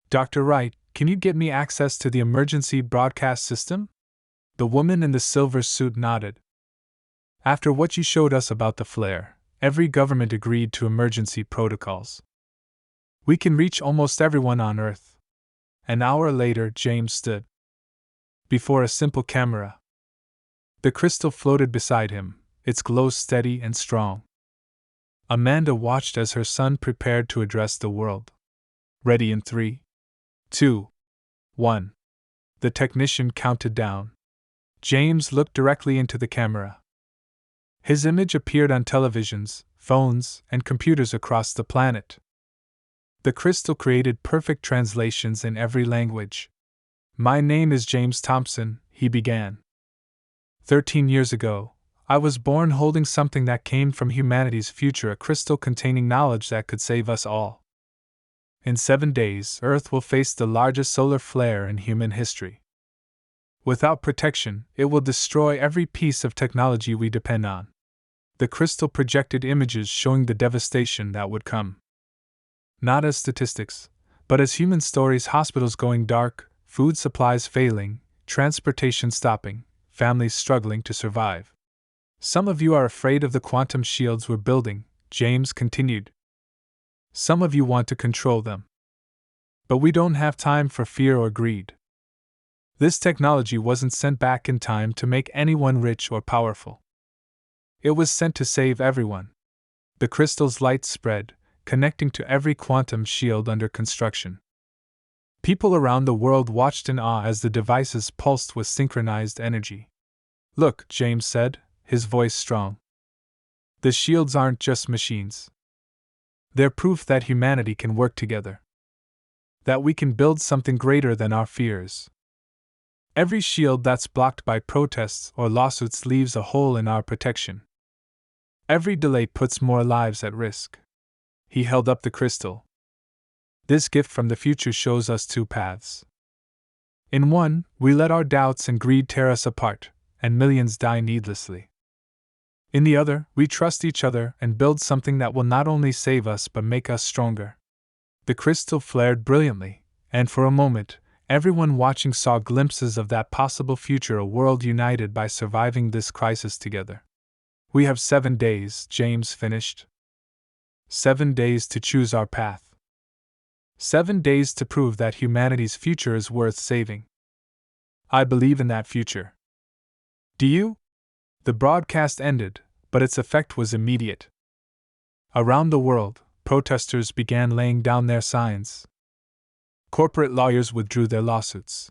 "Dr. Wright, can you get me access to the emergency broadcast system?" The woman in the silver suit nodded. "After what you showed us about the flare, every government agreed to emergency protocols. We can reach almost everyone on Earth." An hour later, James stood before a simple camera. The crystal floated beside him, its glow steady and strong. Amanda watched as her son prepared to address the world. "Ready in 3, 2, 1. The technician counted down. James looked directly into the camera. His image appeared on televisions, phones, and computers across the planet. The crystal created perfect translations in every language. "My name is James Thompson," he began. 13 years ago, I was born holding something that came from humanity's future, a crystal containing knowledge that could save us all. In 7 days, Earth will face the largest solar flare in human history. Without protection, it will destroy every piece of technology we depend on." The crystal projected images showing the devastation that would come. Not as statistics, but as human stories: hospitals going dark, food supplies failing, transportation stopping, families struggling to survive. "Some of you are afraid of the quantum shields we're building," James continued. "Some of you want to control them. But we don't have time for fear or greed. This technology wasn't sent back in time to make anyone rich or powerful. It was sent to save everyone." The crystal's light spread, connecting to every quantum shield under construction. People around the world watched in awe as the devices pulsed with synchronized energy. "Look," James said, his voice strong. "The shields aren't just machines. They're proof that humanity can work together. That we can build something greater than our fears. Every shield that's blocked by protests or lawsuits leaves a hole in our protection. Every delay puts more lives at risk." He held up the crystal. "This gift from the future shows us 2 paths. In one, we let our doubts and greed tear us apart, and millions die needlessly. In the other, we trust each other and build something that will not only save us but make us stronger." The crystal flared brilliantly, and for a moment, everyone watching saw glimpses of that possible future: a world united by surviving this crisis together. "We have 7 days," James finished. 7 days to choose our path. 7 days to prove that humanity's future is worth saving. I believe in that future. Do you? The broadcast ended, but its effect was immediate. Around the world, protesters began laying down their signs. Corporate lawyers withdrew their lawsuits.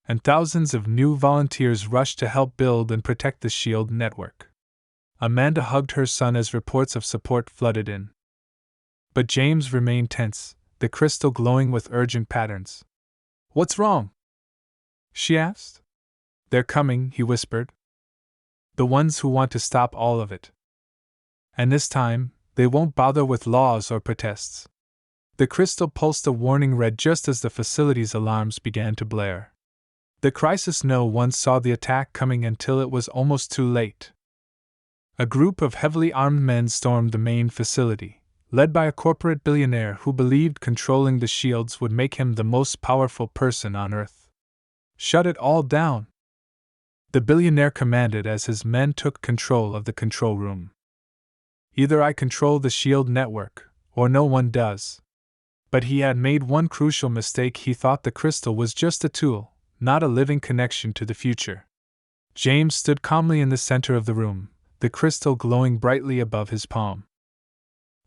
And thousands of new volunteers rushed to help build and protect the SHIELD network. Amanda hugged her son as reports of support flooded in. But James remained tense, the crystal glowing with urgent patterns. "What's wrong?" she asked. "They're coming," he whispered. "The ones who want to stop all of it. And this time, they won't bother with laws or protests." The crystal pulsed a warning red just as the facility's alarms began to blare. The crisis: no one saw the attack coming until it was almost too late. A group of heavily armed men stormed the main facility, led by a corporate billionaire who believed controlling the shields would make him the most powerful person on Earth. "Shut it all down," the billionaire commanded as his men took control of the control room. "Either I control the SHIELD network, or no one does." But he had made one crucial mistake. He thought the crystal was just a tool, not a living connection to the future. James stood calmly in the center of the room, the crystal glowing brightly above his palm.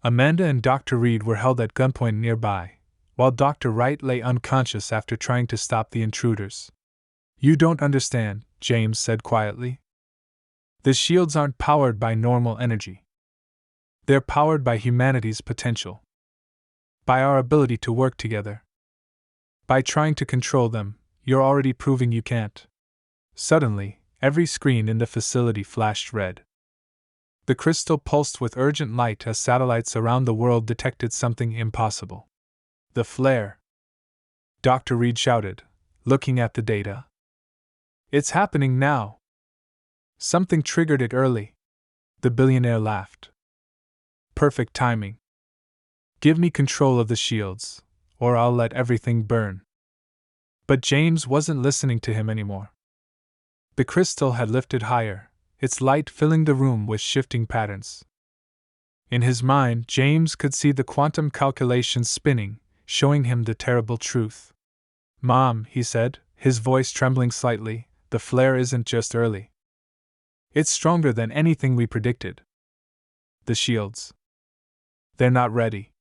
Amanda and Dr. Reed were held at gunpoint nearby, while Dr. Wright lay unconscious after trying to stop the intruders. "You don't understand," James said quietly. "The shields aren't powered by normal energy. They're powered by humanity's potential. By our ability to work together. By trying to control them, you're already proving you can't." Suddenly, every screen in the facility flashed red. The crystal pulsed with urgent light as satellites around the world detected something impossible. "The flare!" Dr. Reed shouted, looking at the data. "It's happening now!" "Something triggered it early." The billionaire laughed. "Perfect timing. Give me control of the shields, or I'll let everything burn." But James wasn't listening to him anymore. The crystal had lifted higher, its light filling the room with shifting patterns. In his mind, James could see the quantum calculations spinning, showing him the terrible truth. "Mom," he said, his voice trembling slightly, "the flare isn't just early. It's stronger than anything we predicted. The shields. They're not ready.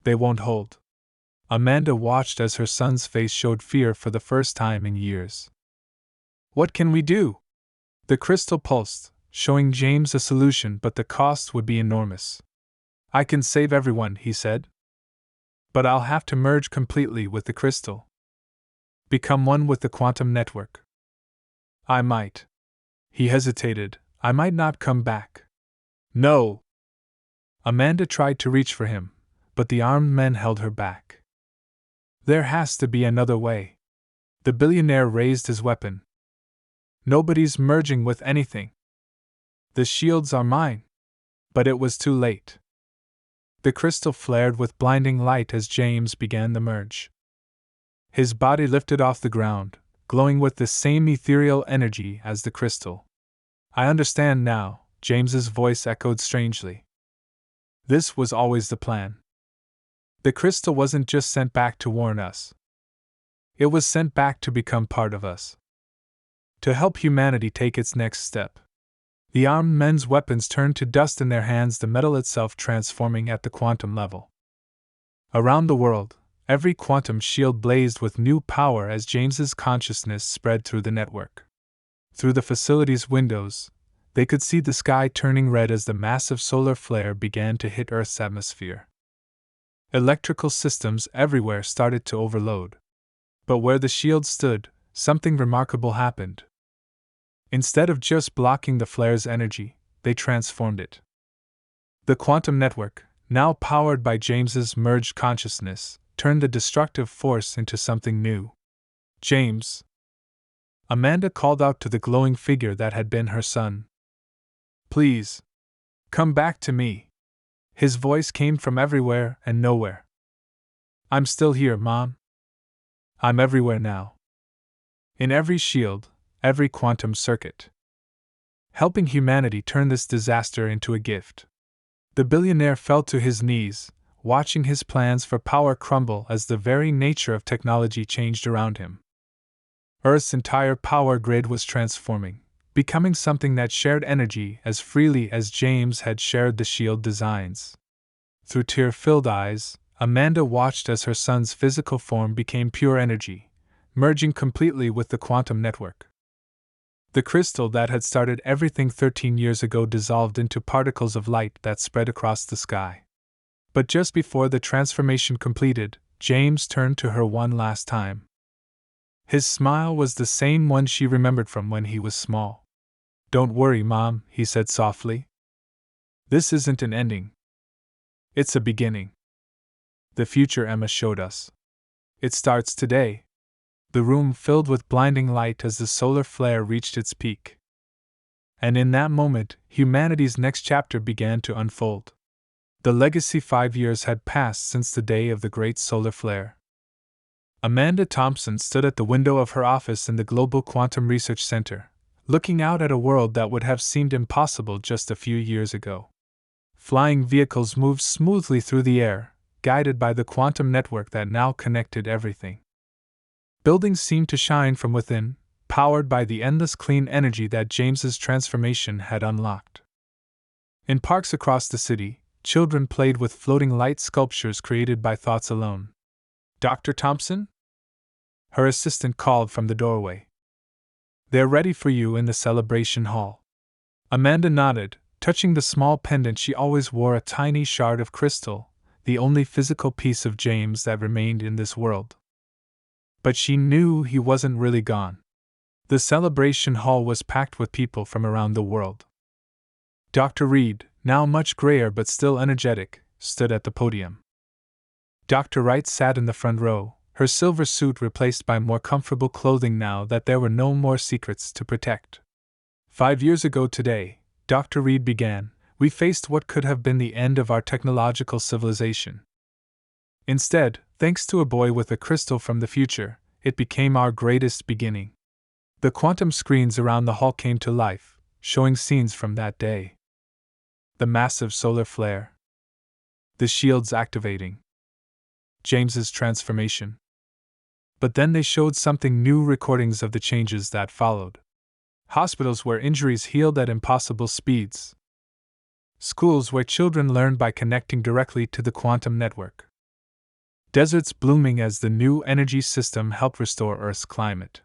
They won't hold." Amanda watched as her son's face showed fear for the first time in years. "What can we do?" The crystal pulsed, showing James a solution, but the cost would be enormous. "I can save everyone," he said. "But I'll have to merge completely with the crystal. Become one with the quantum network. I might." He hesitated. "I might not come back." "No!" Amanda tried to reach for him, but the armed men held her back. "There has to be another way." The billionaire raised his weapon. "Nobody's merging with anything. The shields are mine." But it was too late. The crystal flared with blinding light as James began the merge. His body lifted off the ground, glowing with the same ethereal energy as the crystal. "I understand now," James's voice echoed strangely. "This was always the plan. The crystal wasn't just sent back to warn us. It was sent back to become part of us. To help humanity take its next step." The armed men's weapons turned to dust in their hands, the metal itself transforming at the quantum level. Around the world, every quantum shield blazed with new power as James's consciousness spread through the network. Through the facility's windows, they could see the sky turning red as the massive solar flare began to hit Earth's atmosphere. Electrical systems everywhere started to overload. But where the shield stood, something remarkable happened. Instead of just blocking the flare's energy, they transformed it. The quantum network, now powered by James's merged consciousness, turned the destructive force into something new. "James!" Amanda called out to the glowing figure that had been her son. "Please! Come back to me!" His voice came from everywhere and nowhere. "I'm still here, Mom. I'm everywhere now. In every shield, every quantum circuit. Helping humanity turn this disaster into a gift." The billionaire fell to his knees, watching his plans for power crumble as the very nature of technology changed around him. Earth's entire power grid was transforming, becoming something that shared energy as freely as James had shared the shield designs. Through tear-filled eyes, Amanda watched as her son's physical form became pure energy, merging completely with the quantum network. The crystal that had started everything 13 years ago dissolved into particles of light that spread across the sky. But just before the transformation completed, James turned to her one last time. His smile was the same one she remembered from when he was small. "Don't worry, Mom," he said softly. "This isn't an ending. It's a beginning. The future Emma showed us. It starts today." The room filled with blinding light as the solar flare reached its peak. And in that moment, humanity's next chapter began to unfold. The legacy 5 years had passed since the day of the great solar flare. Amanda Thompson stood at the window of her office in the Global Quantum Research Center, looking out at a world that would have seemed impossible just a few years ago. Flying vehicles moved smoothly through the air, guided by the quantum network that now connected everything. Buildings seemed to shine from within, powered by the endless clean energy that James's transformation had unlocked. In parks across the city, children played with floating light sculptures created by thoughts alone. "Dr. Thompson?" her assistant called from the doorway. "They're ready for you in the celebration hall." Amanda nodded, touching the small pendant she always wore, a tiny shard of crystal, the only physical piece of James that remained in this world. But she knew he wasn't really gone. The celebration hall was packed with people from around the world. Dr. Reed, now much grayer but still energetic, stood at the podium. Dr. Wright sat in the front row, her silver suit replaced by more comfortable clothing now that there were no more secrets to protect. 5 years ago today, Dr. Reed began, we faced what could have been the end of our technological civilization. Instead, thanks to a boy with a crystal from the future, it became our greatest beginning. The quantum screens around the hall came to life, showing scenes from that day. The massive solar flare. The shields activating. James's transformation. But then they showed something new, recordings of the changes that followed. Hospitals where injuries healed at impossible speeds. Schools where children learned by connecting directly to the quantum network. Deserts blooming as the new energy system helped restore Earth's climate.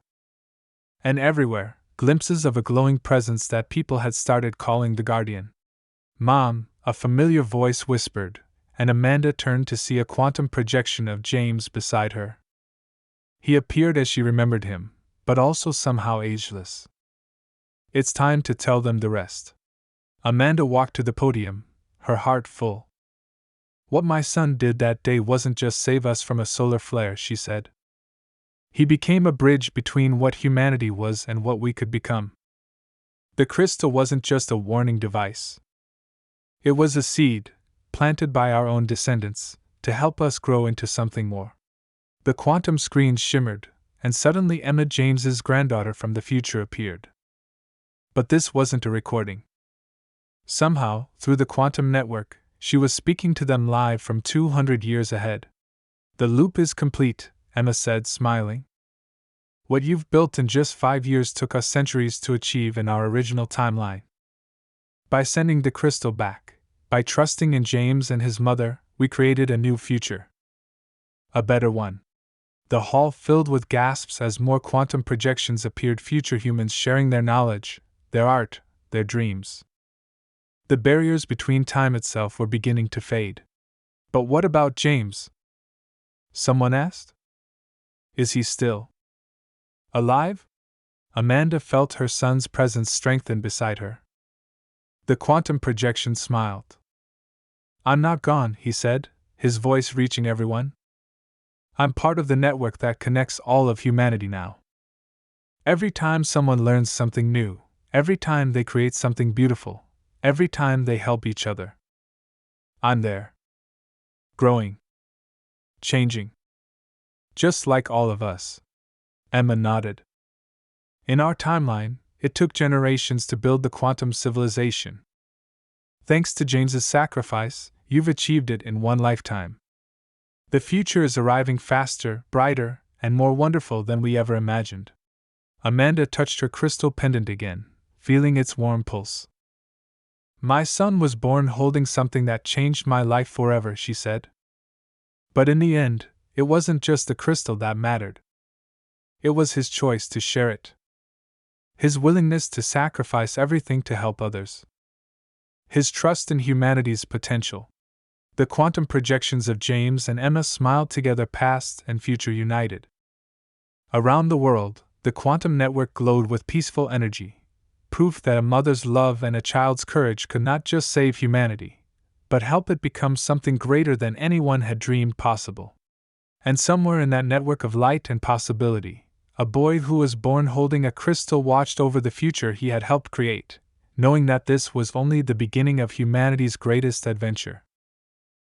And everywhere, glimpses of a glowing presence that people had started calling the Guardian. "Mom," a familiar voice whispered, and Amanda turned to see a quantum projection of James beside her. He appeared as she remembered him, but also somehow ageless. "It's time to tell them the rest." Amanda walked to the podium, her heart full. "What my son did that day wasn't just save us from a solar flare," she said. "He became a bridge between what humanity was and what we could become. The crystal wasn't just a warning device. It was a seed, planted by our own descendants, to help us grow into something more." The quantum screen shimmered, and suddenly Emma, James's granddaughter from the future, appeared. But this wasn't a recording. Somehow, through the quantum network, she was speaking to them live from 200 years ahead. "The loop is complete," Emma said, smiling. "What you've built in just 5 years took us centuries to achieve in our original timeline. By sending the crystal back, by trusting in James and his mother, we created a new future. A better one." The hall filled with gasps as more quantum projections appeared, future humans sharing their knowledge, their art, their dreams. The barriers between time itself were beginning to fade. "But what about James?" someone asked. "Is he still alive?" Amanda felt her son's presence strengthen beside her. The quantum projection smiled. "I'm not gone," he said, his voice reaching everyone. "I'm part of the network that connects all of humanity now. Every time someone learns something new, every time they create something beautiful, every time they help each other, I'm there. Growing. Changing. Just like all of us." Emma nodded. "In our timeline, it took generations to build the quantum civilization. Thanks to James's sacrifice, you've achieved it in one lifetime. The future is arriving faster, brighter, and more wonderful than we ever imagined." Amanda touched her crystal pendant again, feeling its warm pulse. "My son was born holding something that changed my life forever," she said. "But in the end, it wasn't just the crystal that mattered. It was his choice to share it. His willingness to sacrifice everything to help others. His trust in humanity's potential." The quantum projections of James and Emma smiled together, past and future united. Around the world, the quantum network glowed with peaceful energy, proof that a mother's love and a child's courage could not just save humanity, but help it become something greater than anyone had dreamed possible. And somewhere in that network of light and possibility, a boy who was born holding a crystal watched over the future he had helped create, knowing that this was only the beginning of humanity's greatest adventure.